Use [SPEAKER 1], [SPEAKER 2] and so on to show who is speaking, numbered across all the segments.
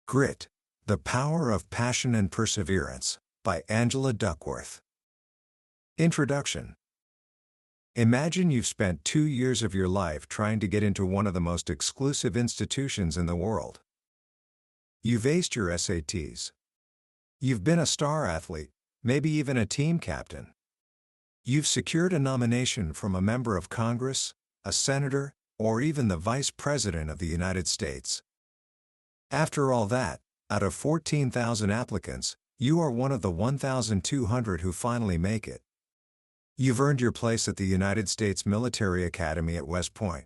[SPEAKER 1] Grit, The Power of Passion and Perseverance, by Angela Duckworth. Introduction. Imagine you've spent 2 years of your life trying to get into one of the most exclusive institutions in the world. You've aced your SATs. You've been a star athlete, maybe even a team captain. You've secured a nomination from a member of Congress, a senator, or even the Vice President of the United States. After all that, out of 14,000 applicants, you are one of the 1,200 who finally make it. You've earned your place at the United States Military Academy at West Point.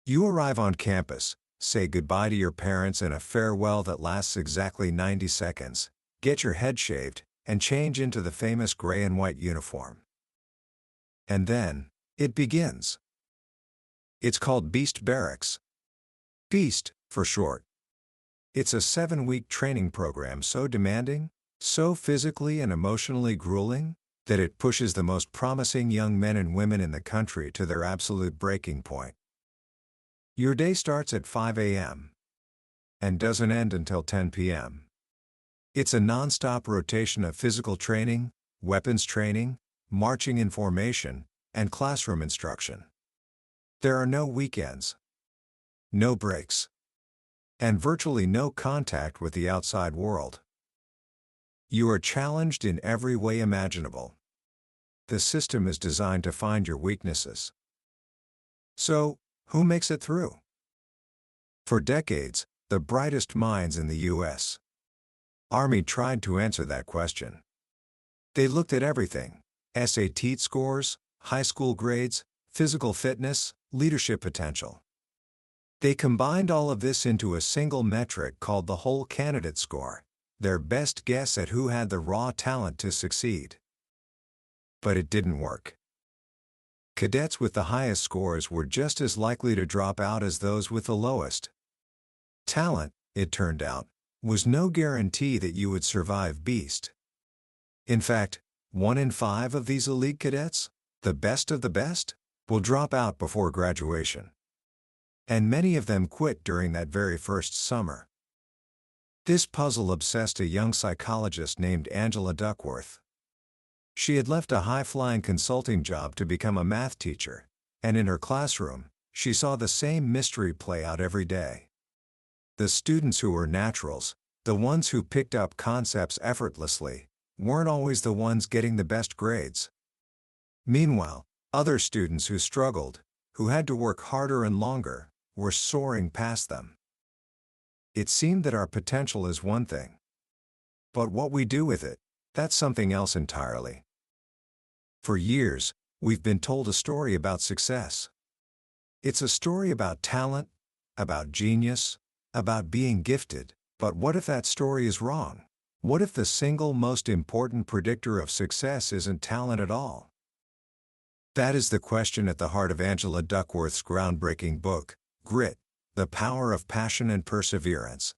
[SPEAKER 1] You arrive on campus, say goodbye to your parents in a farewell that lasts exactly 90 seconds, get your head shaved, and change into the famous gray and white uniform. And then, it begins. It's called Beast Barracks. Beast, for short. It's a 7-week training program so demanding, so physically and emotionally grueling, that it pushes the most promising young men and women in the country to their absolute breaking point. Your day starts at 5 a.m. and doesn't end until 10 p.m. It's a non-stop rotation of physical training, weapons training, marching in formation, and classroom instruction. There are no weekends, no breaks, and virtually no contact with the outside world. You are challenged in every way imaginable. The system is designed to find your weaknesses. So, who makes it through? For decades, the brightest minds in the U.S. Army tried to answer that question. They looked at everything: SAT scores, high school grades, physical fitness, leadership potential. They combined all of this into a single metric called the whole candidate score, their best guess at who had the raw talent to succeed. But it didn't work. Cadets with the highest scores were just as likely to drop out as those with the lowest. Talent, it turned out, was no guarantee that you would survive Beast. In fact, 1 in 5 of these elite cadets, the best of the best, will drop out before graduation. And many of them quit during that very first summer. This puzzle obsessed a young psychologist named Angela Duckworth. She had left a high-flying consulting job to become a math teacher, and in her classroom, she saw the same mystery play out every day. The students who were naturals, the ones who picked up concepts effortlessly, weren't always the ones getting the best grades. Meanwhile, other students who struggled, who had to work harder and longer, were soaring past them. It seemed that our potential is one thing. But what we do with it, that's something else entirely. For years, we've been told a story about success. It's a story about talent, about genius, about being gifted. But what if that story is wrong? What if the single most important predictor of success isn't talent at all? That is the question at the heart of Angela Duckworth's groundbreaking book, Grit, The Power of Passion and Perseverance.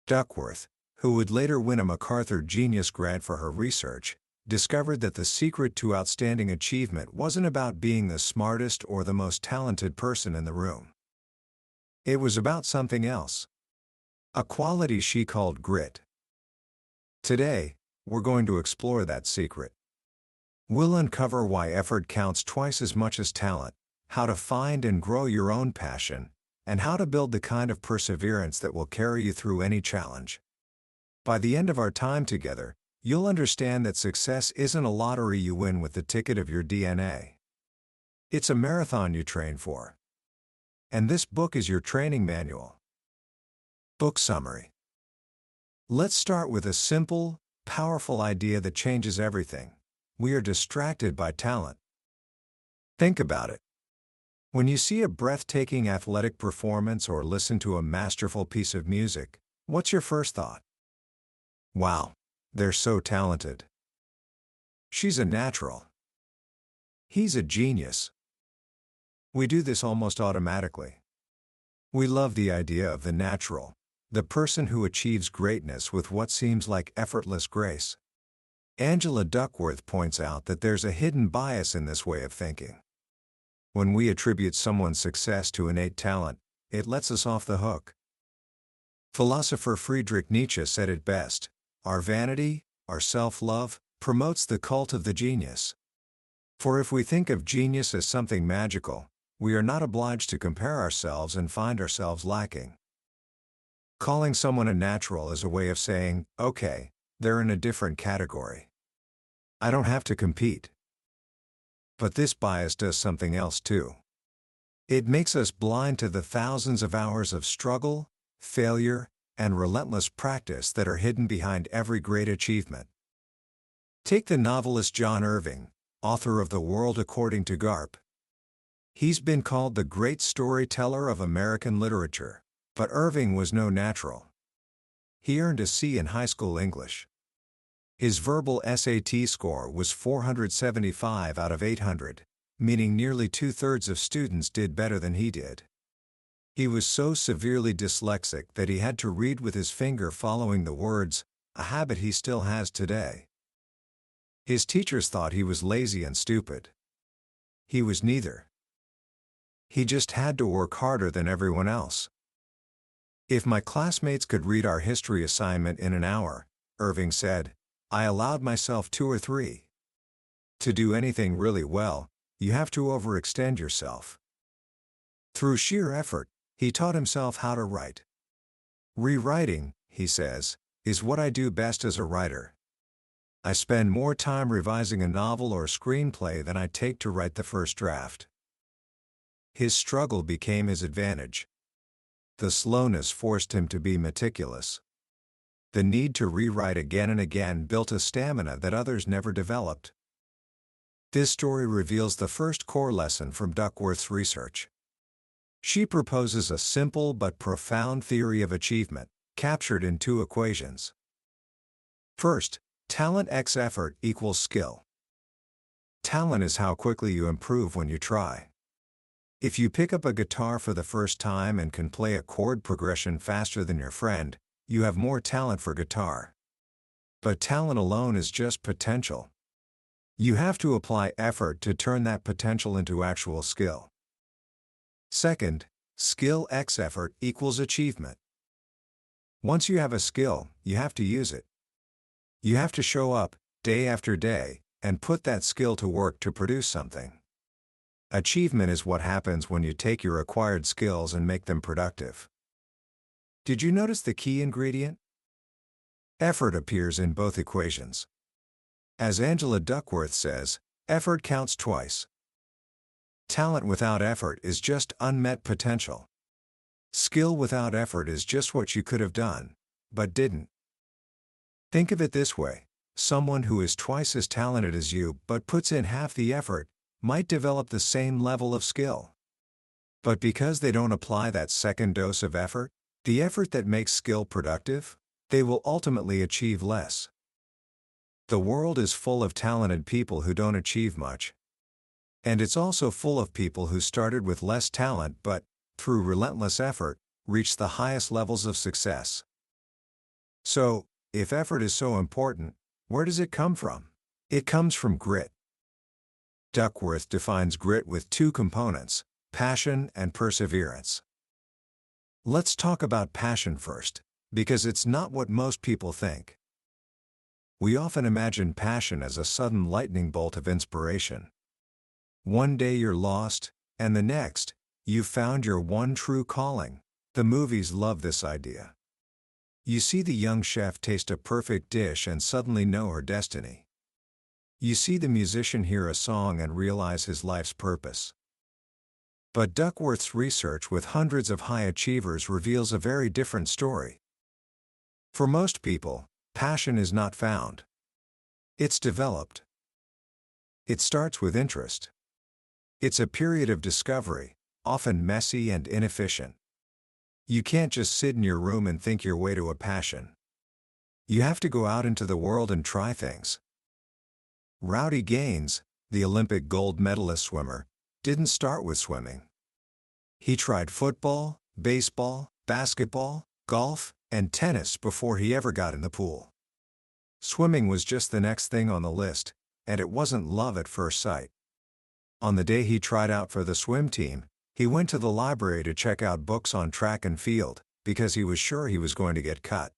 [SPEAKER 1] Duckworth, who would later win a MacArthur Genius Grant for her research, discovered that the secret to outstanding achievement wasn't about being the smartest or the most talented person in the room. It was about something else. A quality she called grit. Today, we're going to explore that secret. We'll uncover why effort counts twice as much as talent, how to find and grow your own passion, and how to build the kind of perseverance that will carry you through any challenge. By the end of our time together, you'll understand that success isn't a lottery you win with the ticket of your DNA. It's a marathon you train for. And this book is your training manual. Book summary. Let's start with a simple, powerful idea that changes everything. We are distracted by talent. Think about it. When you see a breathtaking athletic performance or listen to a masterful piece of music, what's your first thought? Wow, they're so talented. She's a natural. He's a genius. We do this almost automatically. We love the idea of the natural, the person who achieves greatness with what seems like effortless grace. Angela Duckworth points out that there's a hidden bias in this way of thinking. When we attribute someone's success to innate talent, it lets us off the hook. Philosopher Friedrich Nietzsche said it best: "Our vanity, our self-love, promotes the cult of the genius." For if we think of genius as something magical, we are not obliged to compare ourselves and find ourselves lacking. Calling someone a natural is a way of saying, okay, they're in a different category. I don't have to compete. But this bias does something else too. It makes us blind to the thousands of hours of struggle, failure, and relentless practice that are hidden behind every great achievement. Take the novelist John Irving, author of The World According to Garp. He's been called the great storyteller of American literature, but Irving was no natural. He earned a C in high school English. His verbal SAT score was 475 out of 800, meaning nearly 2/3 of students did better than he did. He was so severely dyslexic that he had to read with his finger following the words, a habit he still has today. His teachers thought he was lazy and stupid. He was neither. He just had to work harder than everyone else. If my classmates could read our history assignment in an hour, Irving said, I allowed myself 2 or 3. To do anything really well, you have to overextend yourself. Through sheer effort, he taught himself how to write. Rewriting, he says, is what I do best as a writer. I spend more time revising a novel or screenplay than I take to write the first draft. His struggle became his advantage. The slowness forced him to be meticulous. The need to rewrite again and again built a stamina that others never developed. This story reveals the first core lesson from Duckworth's research. She proposes a simple but profound theory of achievement, captured in 2 equations. First, talent x effort equals skill. Talent is how quickly you improve when you try. If you pick up a guitar for the first time and can play a chord progression faster than your friend, you have more talent for guitar. But talent alone is just potential. You have to apply effort to turn that potential into actual skill. Second, skill x effort equals achievement. Once you have a skill, you have to use it. You have to show up, day after day, and put that skill to work to produce something. Achievement is what happens when you take your acquired skills and make them productive. Did you notice the key ingredient? Effort appears in both equations. As Angela Duckworth says, effort counts twice. Talent without effort is just unmet potential. Skill without effort is just what you could have done, but didn't. Think of it this way: someone who is twice as talented as you but puts in half the effort might develop the same level of skill. But because they don't apply that second dose of effort, the effort that makes skill productive, they will ultimately achieve less. The world is full of talented people who don't achieve much. And it's also full of people who started with less talent but, through relentless effort, reached the highest levels of success. So, if effort is so important, where does it come from? It comes from grit. Duckworth defines grit with 2 components, passion and perseverance. Let's talk about passion first, because it's not what most people think. We often imagine passion as a sudden lightning bolt of inspiration. One day you're lost, and the next, you've found your one true calling. The movies love this idea. You see the young chef taste a perfect dish and suddenly know her destiny. You see the musician hear a song and realize his life's purpose. But Duckworth's research with hundreds of high achievers reveals a very different story. For most people, passion is not found. It's developed. It starts with interest. It's a period of discovery, often messy and inefficient. You can't just sit in your room and think your way to a passion. You have to go out into the world and try things. Rowdy Gaines, the Olympic gold medalist swimmer, didn't start with swimming. He tried football, baseball, basketball, golf, and tennis before he ever got in the pool. Swimming was just the next thing on the list, and it wasn't love at first sight. On the day he tried out for the swim team, he went to the library to check out books on track and field, because he was sure he was going to get cut.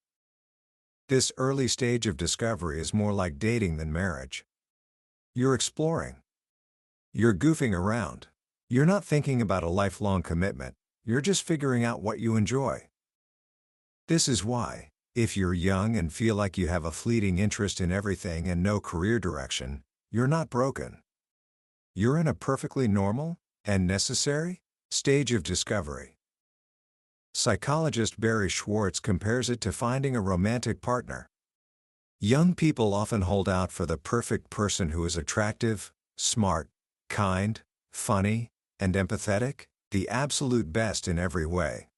[SPEAKER 1] This early stage of discovery is more like dating than marriage. You're exploring. You're goofing around. You're not thinking about a lifelong commitment, you're just figuring out what you enjoy. This is why, if you're young and feel like you have a fleeting interest in everything and no career direction, you're not broken. You're in a perfectly normal, and necessary, stage of discovery. Psychologist Barry Schwartz compares it to finding a romantic partner. Young people often hold out for the perfect person who is attractive, smart, kind, funny, and empathetic, the absolute best in every way.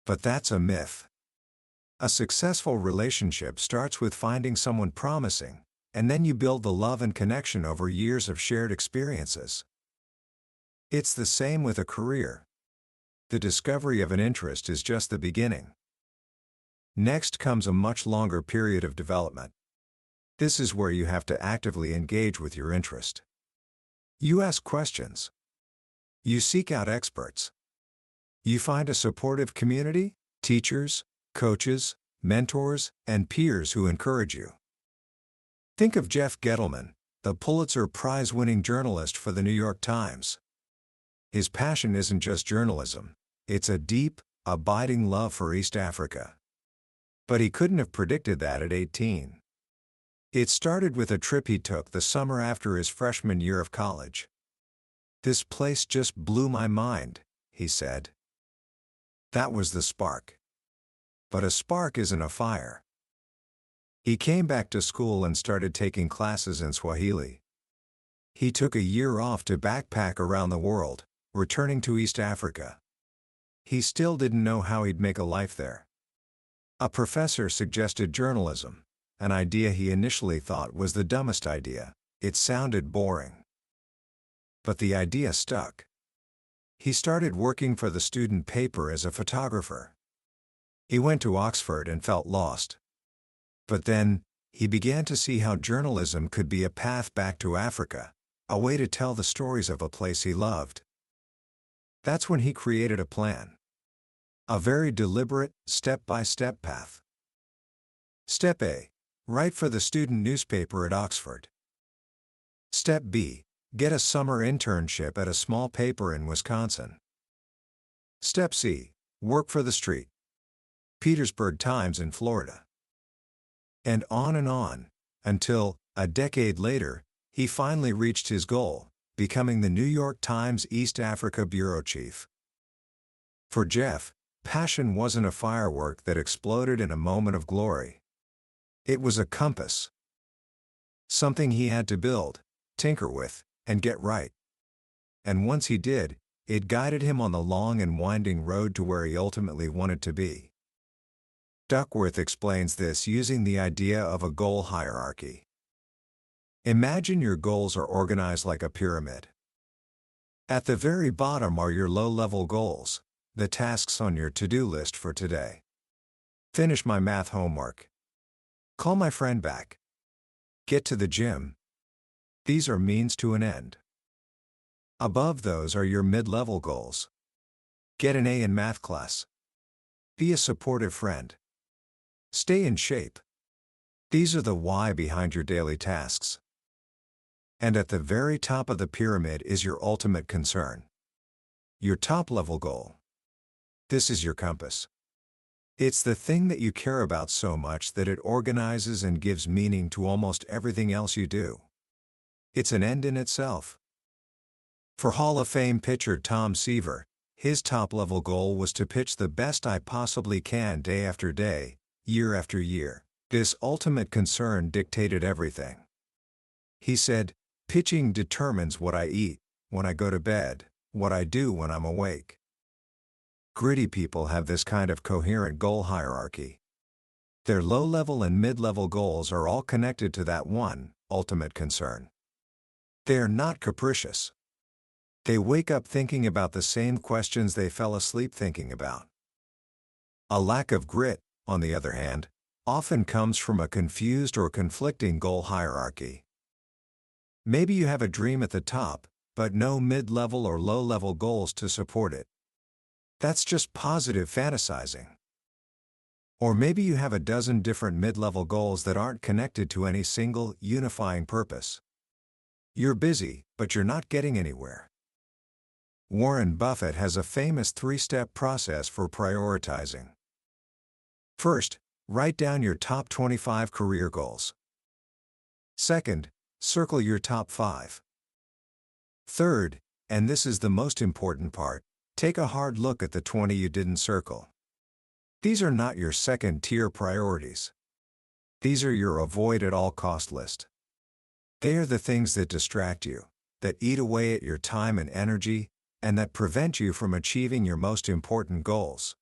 [SPEAKER 1] But that's a myth. A successful relationship starts with finding someone promising, and then you build the love and connection over years of shared experiences. It's the same with a career. The discovery of an interest is just the beginning. Next comes a much longer period of development. This is where you have to actively engage with your interest. You ask questions. You seek out experts. You find a supportive community, teachers, coaches, mentors, and peers who encourage you. Think of Jeff Gettleman, the Pulitzer Prize-winning journalist for the New York Times. His passion isn't just journalism, it's a deep, abiding love for East Africa. But he couldn't have predicted that at 18. It started with a trip he took the summer after his freshman year of college. "This place just blew my mind," he said. That was the spark. But a spark isn't a fire. He came back to school and started taking classes in Swahili. He took a year off to backpack around the world, returning to East Africa. He still didn't know how he'd make a life there. A professor suggested journalism, an idea he initially thought was the dumbest idea. It sounded boring. But the idea stuck. He started working for the student paper as a photographer. He went to Oxford and felt lost. But then, he began to see how journalism could be a path back to Africa, a way to tell the stories of a place he loved. That's when he created a plan. A very deliberate, step-by-step path. Step A. Write for the student newspaper at Oxford. Step B. Get a summer internship at a small paper in Wisconsin. Step C. Work for the Street. Petersburg Times in Florida. And on, until, a decade later, he finally reached his goal, becoming the New York Times East Africa bureau chief. For Jeff, passion wasn't a firework that exploded in a moment of glory. It was a compass. Something he had to build, tinker with, and get right. And once he did, it guided him on the long and winding road to where he ultimately wanted to be. Duckworth explains this using the idea of a goal hierarchy. Imagine your goals are organized like a pyramid. At the very bottom are your low-level goals, the tasks on your to-do list for today. Finish my math homework. Call my friend back. Get to the gym. These are means to an end. Above those are your mid-level goals. Get an A in math class. Be a supportive friend. Stay in shape. These are the why behind your daily tasks. And at the very top of the pyramid is your ultimate concern. Your top-level goal. This is your compass. It's the thing that you care about so much that it organizes and gives meaning to almost everything else you do. It's an end in itself. For Hall of Fame pitcher Tom Seaver, his top-level goal was to pitch the best I possibly can day after day, year after year. This ultimate concern dictated everything. He said, "Pitching determines what I eat, when I go to bed, what I do when I'm awake." Gritty people have this kind of coherent goal hierarchy. Their low-level and mid-level goals are all connected to that one, ultimate concern. They are not capricious. They wake up thinking about the same questions they fell asleep thinking about. A lack of grit, on the other hand, often comes from a confused or conflicting goal hierarchy. Maybe you have a dream at the top, but no mid-level or low-level goals to support it. That's just positive fantasizing. Or maybe you have a dozen different mid-level goals that aren't connected to any single, unifying purpose. You're busy, but you're not getting anywhere. Warren Buffett has a famous 3-step process for prioritizing. First, write down your top 25 career goals. Second, circle your top 5. Third, and this is the most important part, take a hard look at the 20 you didn't circle. These are not your second-tier priorities. These are your avoid-at-all-cost list. They are the things that distract you, that eat away at your time and energy, and that prevent you from achieving your most important goals.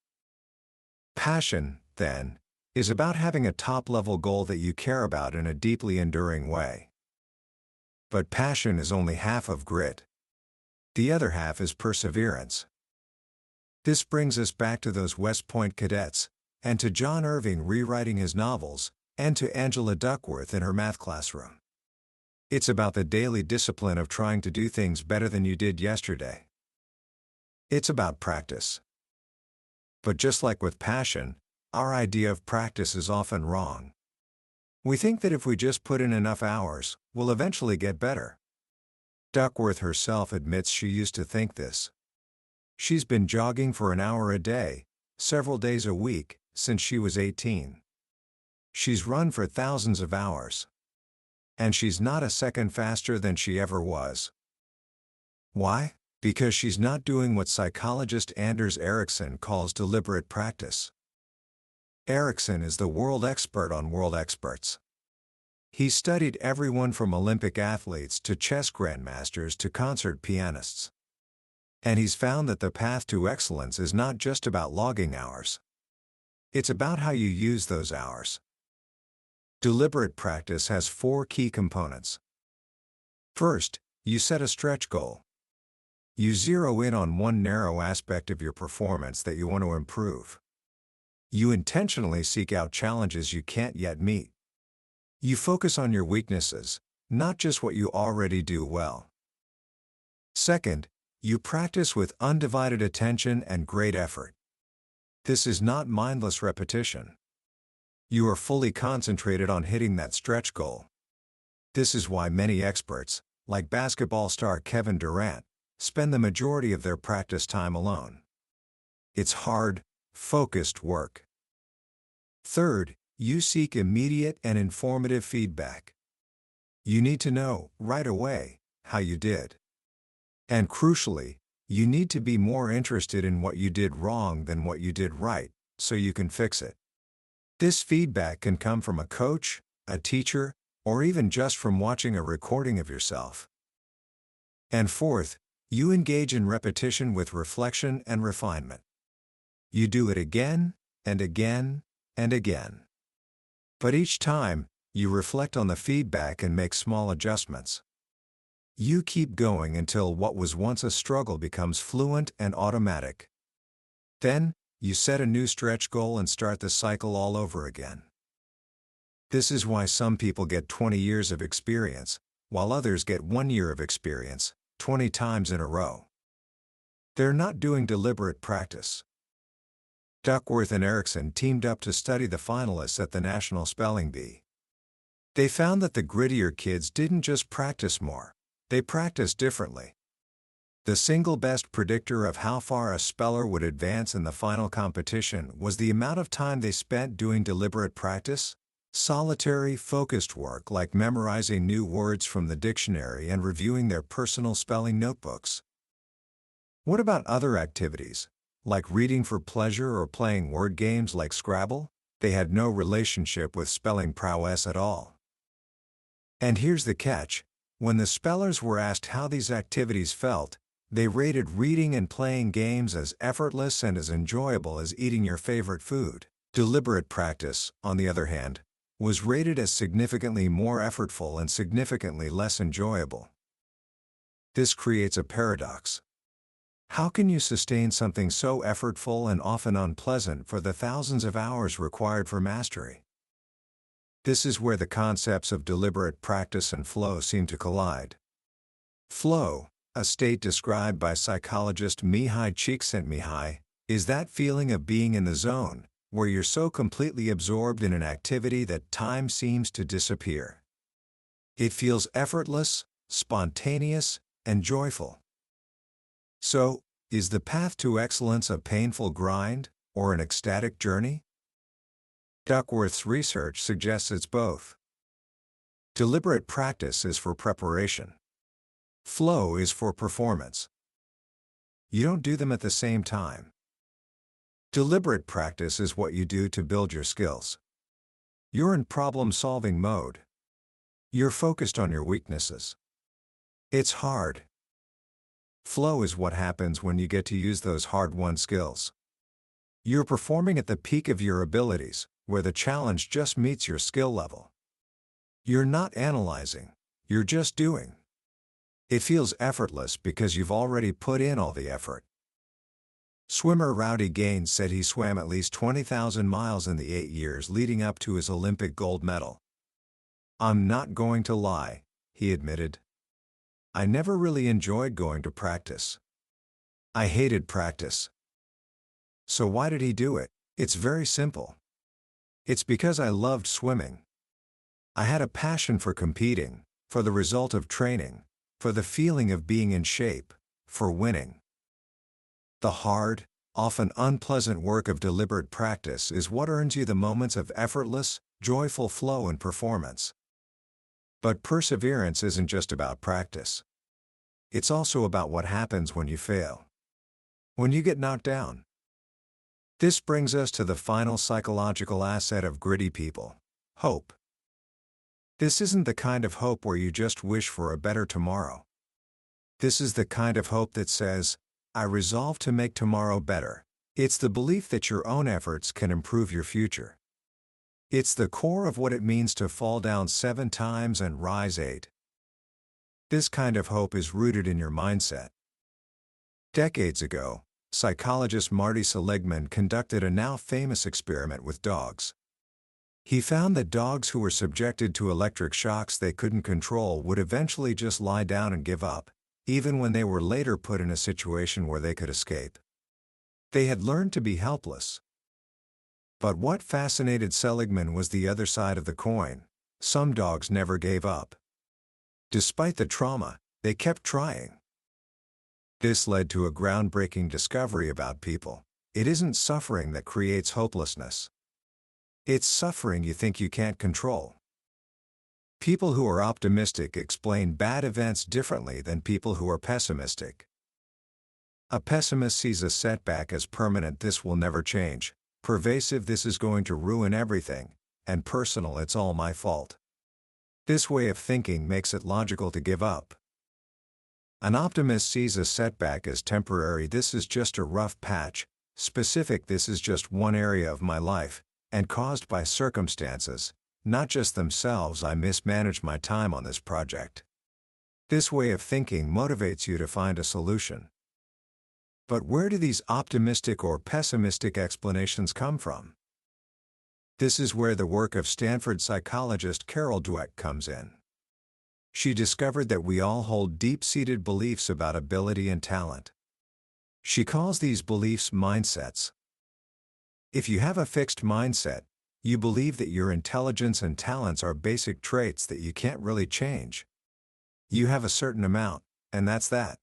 [SPEAKER 1] Passion, then, is about having a top-level goal that you care about in a deeply enduring way. But passion is only half of grit. The other half is perseverance. This brings us back to those West Point cadets, and to John Irving rewriting his novels, and to Angela Duckworth in her math classroom. It's about the daily discipline of trying to do things better than you did yesterday. It's about practice. But just like with passion, our idea of practice is often wrong. We think that if we just put in enough hours, we'll eventually get better. Duckworth herself admits she used to think this. She's been jogging for an hour a day, several days a week, since she was 18. She's run for thousands of hours. And she's not a second faster than she ever was. Why? Because she's not doing what psychologist Anders Ericsson calls deliberate practice. Ericsson is the world expert on world experts. He studied everyone from Olympic athletes to chess grandmasters to concert pianists. And he's found that the path to excellence is not just about logging hours. It's about how you use those hours. Deliberate practice has 4 key components. First, you set a stretch goal. You zero in on one narrow aspect of your performance that you want to improve. You intentionally seek out challenges you can't yet meet. You focus on your weaknesses, not just what you already do well. Second, you practice with undivided attention and great effort. This is not mindless repetition. You are fully concentrated on hitting that stretch goal. This is why many experts, like basketball star Kevin Durant, spend the majority of their practice time alone. It's hard, focused work. Third, you seek immediate and informative feedback. You need to know, right away, how you did. And crucially, you need to be more interested in what you did wrong than what you did right, so you can fix it. This feedback can come from a coach, a teacher, or even just from watching a recording of yourself. And fourth, you engage in repetition with reflection and refinement. You do it again, and again, and again. But each time, you reflect on the feedback and make small adjustments. You keep going until what was once a struggle becomes fluent and automatic. Then, you set a new stretch goal and start the cycle all over again. This is why some people get 20 years of experience, while others get 1 year of experience, 20 times in a row. They're not doing deliberate practice. Duckworth and Ericsson teamed up to study the finalists at the National Spelling Bee. They found that the grittier kids didn't just practice more, they practiced differently. The single best predictor of how far a speller would advance in the final competition was the amount of time they spent doing deliberate practice, solitary, focused work like memorizing new words from the dictionary and reviewing their personal spelling notebooks. What about other activities, like reading for pleasure or playing word games like Scrabble? They had no relationship with spelling prowess at all. And here's the catch. When the spellers were asked how these activities felt, they rated reading and playing games as effortless and as enjoyable as eating your favorite food. Deliberate practice, on the other hand, was rated as significantly more effortful and significantly less enjoyable. This creates a paradox. How can you sustain something so effortful and often unpleasant for the thousands of hours required for mastery? This is where the concepts of deliberate practice and flow seem to collide. Flow, a state described by psychologist Mihai Csikszentmihalyi, is that feeling of being in the zone, where you're so completely absorbed in an activity that time seems to disappear. It feels effortless, spontaneous, and joyful. So, is the path to excellence a painful grind, or an ecstatic journey? Duckworth's research suggests it's both. Deliberate practice is for preparation. Flow is for performance. You don't do them at the same time. Deliberate practice is what you do to build your skills. You're in problem-solving mode. You're focused on your weaknesses. It's hard. Flow is what happens when you get to use those hard-won skills. You're performing at the peak of your abilities, where the challenge just meets your skill level. You're not analyzing, you're just doing. It feels effortless because you've already put in all the effort. Swimmer Rowdy Gaines said he swam at least 20,000 miles in the 8 years leading up to his Olympic gold medal. "I'm not going to lie," he admitted. "I never really enjoyed going to practice. I hated practice." So why did he do it? It's very simple. It's because I loved swimming. I had a passion for competing, for the result of training, for the feeling of being in shape, for winning. The hard, often unpleasant work of deliberate practice is what earns you the moments of effortless, joyful flow and performance. But perseverance isn't just about practice. It's also about what happens when you fail. When you get knocked down. This brings us to the final psychological asset of gritty people: hope. This isn't the kind of hope where you just wish for a better tomorrow. This is the kind of hope that says, "I resolve to make tomorrow better." It's the belief that your own efforts can improve your future. It's the core of what it means to fall down 7 times and rise 8. This kind of hope is rooted in your mindset. Decades ago, psychologist Marty Seligman conducted a now famous experiment with dogs. He found that dogs who were subjected to electric shocks they couldn't control would eventually just lie down and give up, even when they were later put in a situation where they could escape. They had learned to be helpless. But what fascinated Seligman was the other side of the coin. Some dogs never gave up. Despite the trauma, they kept trying. This led to a groundbreaking discovery about people. It isn't suffering that creates hopelessness. It's suffering you think you can't control. People who are optimistic explain bad events differently than people who are pessimistic. A pessimist sees a setback as permanent, "This will never change," pervasive, "This is going to ruin everything," and personal, "It's all my fault." This way of thinking makes it logical to give up. An optimist sees a setback as temporary, "This is just a rough patch," specific, "This is just one area of my life, and caused by circumstances, not just themselves. I mismanaged my time on this project." This way of thinking motivates you to find a solution. But where do these optimistic or pessimistic explanations come from? This is where the work of Stanford psychologist Carol Dweck comes in. She discovered that we all hold deep-seated beliefs about ability and talent. She calls these beliefs mindsets. If you have a fixed mindset, you believe that your intelligence and talents are basic traits that you can't really change. You have a certain amount, and that's that.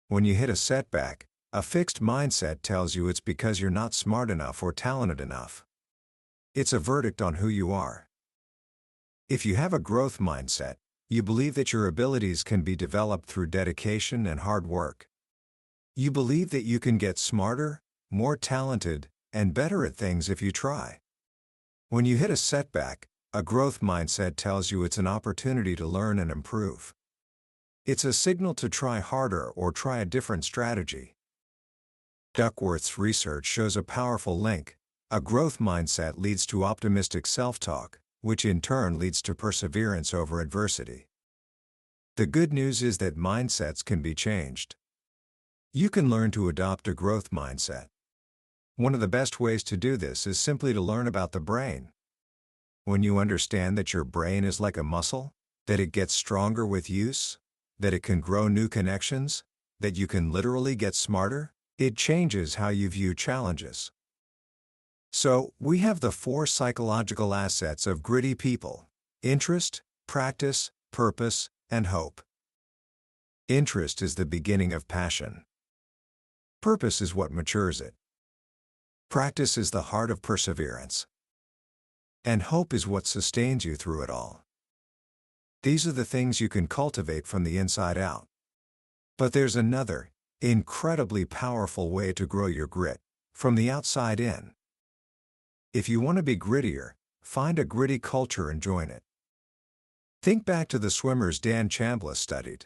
[SPEAKER 1] When you hit a setback, a fixed mindset tells you it's because you're not smart enough or talented enough. It's a verdict on who you are. If you have a growth mindset, you believe that your abilities can be developed through dedication and hard work. You believe that you can get smarter, more talented, and better at things if you try. When you hit a setback, a growth mindset tells you it's an opportunity to learn and improve. It's a signal to try harder or try a different strategy. Duckworth's research shows a powerful link. A growth mindset leads to optimistic self-talk, which in turn leads to perseverance over adversity. The good news is that mindsets can be changed. You can learn to adopt a growth mindset. One of the best ways to do this is simply to learn about the brain. When you understand that your brain is like a muscle, that it gets stronger with use, that it can grow new connections, that you can literally get smarter, it changes how you view challenges. So, we have the four psychological assets of gritty people: interest, practice, purpose, and hope. Interest is the beginning of passion. Purpose is what matures it. Practice is the heart of perseverance. And hope is what sustains you through it all. These are the things you can cultivate from the inside out. But there's another, incredibly powerful way to grow your grit, from the outside in. If you want to be grittier, find a gritty culture and join it. Think back to the swimmers Dan Chambliss studied.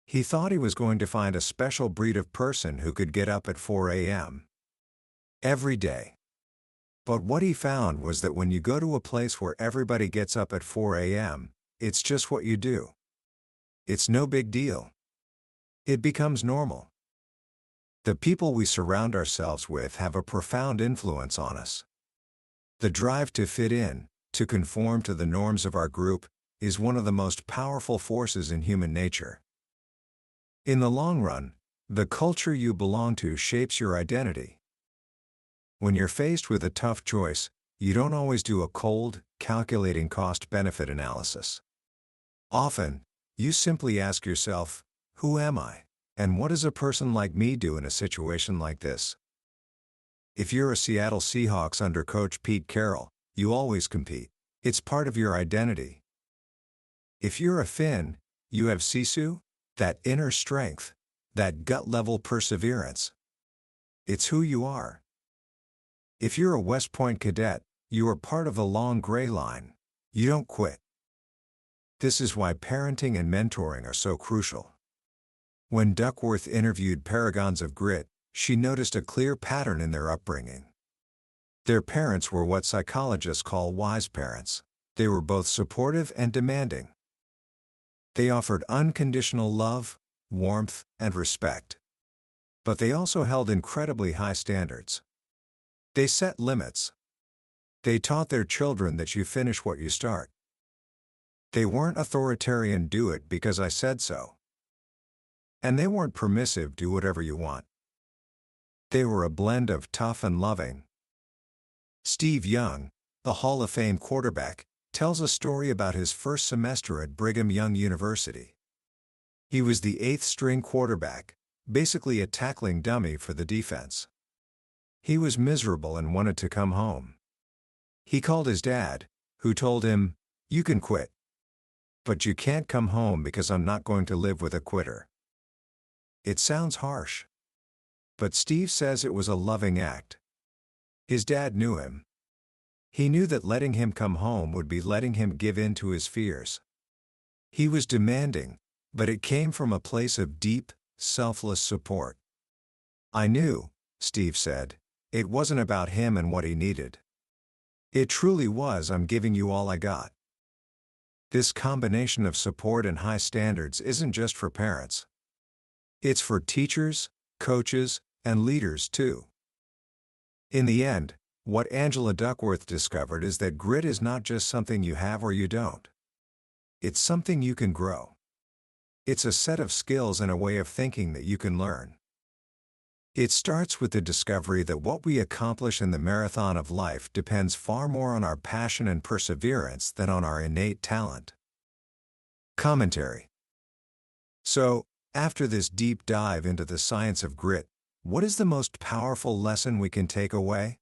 [SPEAKER 1] He thought he was going to find a special breed of person who could get up at 4 a.m. every day. But what he found was that when you go to a place where everybody gets up at 4 a.m., it's just what you do. It's no big deal. It becomes normal. The people we surround ourselves with have a profound influence on us. The drive to fit in, to conform to the norms of our group, is one of the most powerful forces in human nature. In the long run, the culture you belong to shapes your identity. When you're faced with a tough choice, you don't always do a cold, calculating cost-benefit analysis. Often, you simply ask yourself, who am I, and what does a person like me do in a situation like this? If you're a Seattle Seahawks under coach Pete Carroll, you always compete. It's part of your identity. If you're a Finn, you have sisu, that inner strength, that gut-level perseverance. It's who you are. If you're a West Point cadet, you are part of the long gray line. You don't quit. This is why parenting and mentoring are so crucial. When Duckworth interviewed paragons of grit, she noticed a clear pattern in their upbringing. Their parents were what psychologists call wise parents. They were both supportive and demanding. They offered unconditional love, warmth, and respect. But they also held incredibly high standards. They set limits. They taught their children that you finish what you start. They weren't authoritarian, do it because I said so. And they weren't permissive, do whatever you want. They were a blend of tough and loving. Steve Young, the Hall of Fame quarterback, tells a story about his first semester at Brigham Young University. He was the eighth-string quarterback, basically a tackling dummy for the defense. He was miserable and wanted to come home. He called his dad, who told him, "You can quit. But you can't come home because I'm not going to live with a quitter." It sounds harsh. But Steve says it was a loving act. His dad knew him. He knew that letting him come home would be letting him give in to his fears. He was demanding, but it came from a place of deep, selfless support. I knew, Steve said, it wasn't about him and what he needed. It truly was, I'm giving you all I got. This combination of support and high standards isn't just for parents. It's for teachers, coaches, and leaders too. In the end, what Angela Duckworth discovered is that grit is not just something you have or you don't. It's something you can grow. It's a set of skills and a way of thinking that you can learn. It starts with the discovery that what we accomplish in the marathon of life depends far more on our passion and perseverance than on our innate talent. Commentary. So, after this deep dive into the science of grit, what is the most powerful lesson we can take away?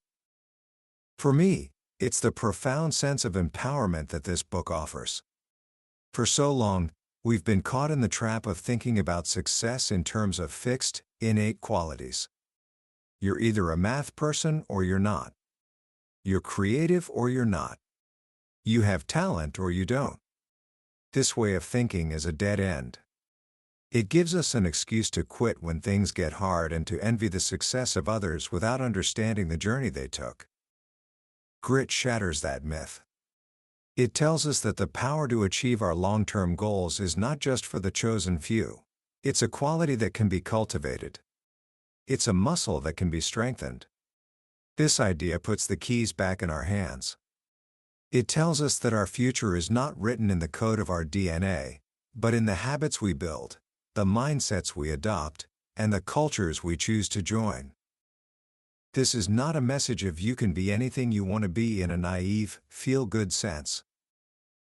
[SPEAKER 1] For me, it's the profound sense of empowerment that this book offers. For so long, we've been caught in the trap of thinking about success in terms of fixed, innate qualities. You're either a math person or you're not. You're creative or you're not. You have talent or you don't. This way of thinking is a dead end. It gives us an excuse to quit when things get hard and to envy the success of others without understanding the journey they took. Grit shatters that myth. It tells us that the power to achieve our long-term goals is not just for the chosen few. It's a quality that can be cultivated. It's a muscle that can be strengthened. This idea puts the keys back in our hands. It tells us that our future is not written in the code of our DNA, but in the habits we build, the mindsets we adopt, and the cultures we choose to join. This is not a message of you can be anything you want to be in a naive, feel-good sense.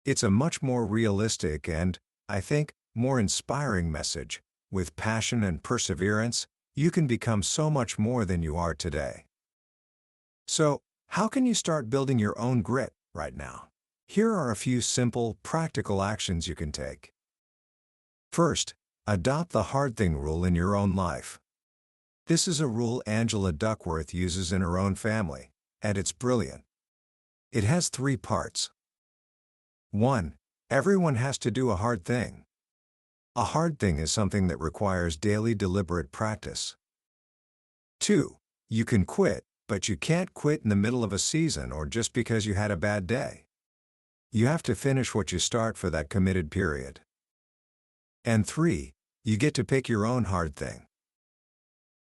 [SPEAKER 1] It's a much more realistic and, I think, more inspiring message. With passion and perseverance, you can become so much more than you are today. So, how can you start building your own grit right now? Here are a few simple, practical actions you can take. First, adopt the hard thing rule in your own life. This is a rule Angela Duckworth uses in her own family, and it's brilliant. It has 3 parts. 1. Everyone has to do a hard thing. A hard thing is something that requires daily deliberate practice. 2. You can quit, but you can't quit in the middle of a season or just because you had a bad day. You have to finish what you start for that committed period. And 3. You get to pick your own hard thing.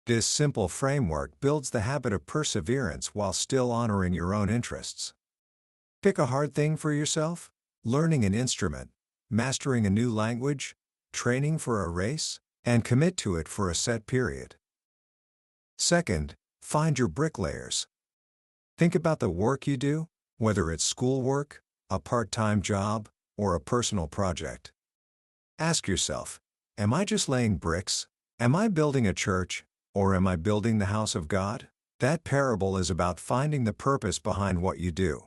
[SPEAKER 1] This simple framework builds the habit of perseverance while still honoring your own interests. Pick a hard thing for yourself: learning an instrument, mastering a new language, training for a race, and commit to it for a set period. Second, find your bricklayers. Think about the work you do, whether it's schoolwork, a part-time job, or a personal project. Ask yourself, am I just laying bricks? Am I building a church? Or am I building the house of God? That parable is about finding the purpose behind what you do.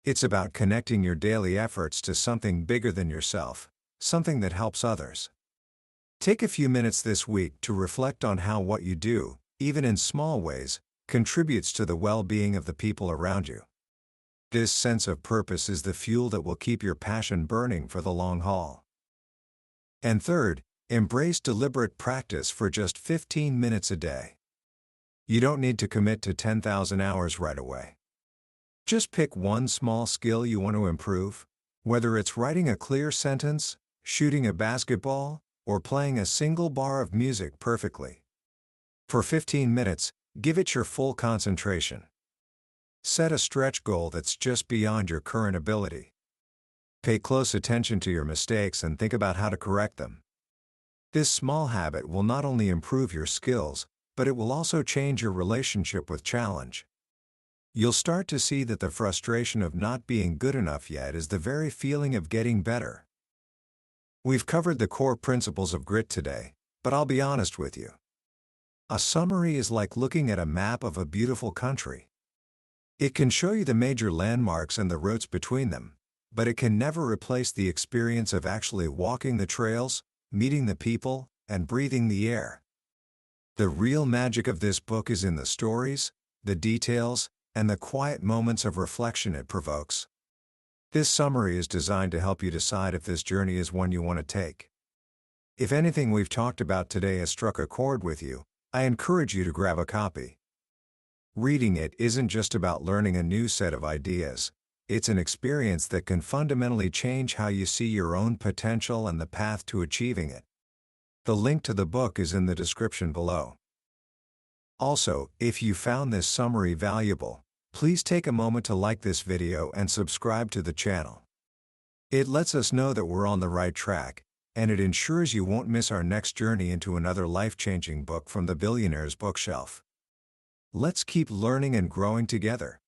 [SPEAKER 1] It's about connecting your daily efforts to something bigger than yourself, something that helps others. Take a few minutes this week to reflect on how what you do, even in small ways, contributes to the well-being of the people around you. This sense of purpose is the fuel that will keep your passion burning for the long haul. And third, embrace deliberate practice for just 15 minutes a day. You don't need to commit to 10,000 hours right away. Just pick one small skill you want to improve, whether it's writing a clear sentence, shooting a basketball, or playing a single bar of music perfectly. For 15 minutes, give it your full concentration. Set a stretch goal that's just beyond your current ability. Pay close attention to your mistakes and think about how to correct them. This small habit will not only improve your skills, but it will also change your relationship with challenge. You'll start to see that the frustration of not being good enough yet is the very feeling of getting better. We've covered the core principles of grit today, but I'll be honest with you. A summary is like looking at a map of a beautiful country. It can show you the major landmarks and the routes between them, but it can never replace the experience of actually walking the trails, meeting the people, and breathing the air. The real magic of this book is in the stories, the details, and the quiet moments of reflection it provokes. This summary is designed to help you decide if this journey is one you want to take. If anything we've talked about today has struck a chord with you, I encourage you to grab a copy. Reading it isn't just about learning a new set of ideas. It's an experience that can fundamentally change how you see your own potential and the path to achieving it. The link to the book is in the description below. Also, if you found this summary valuable, please take a moment to like this video and subscribe to the channel. It lets us know that we're on the right track, and it ensures you won't miss our next journey into another life-changing book from the billionaire's bookshelf. Let's keep learning and growing together.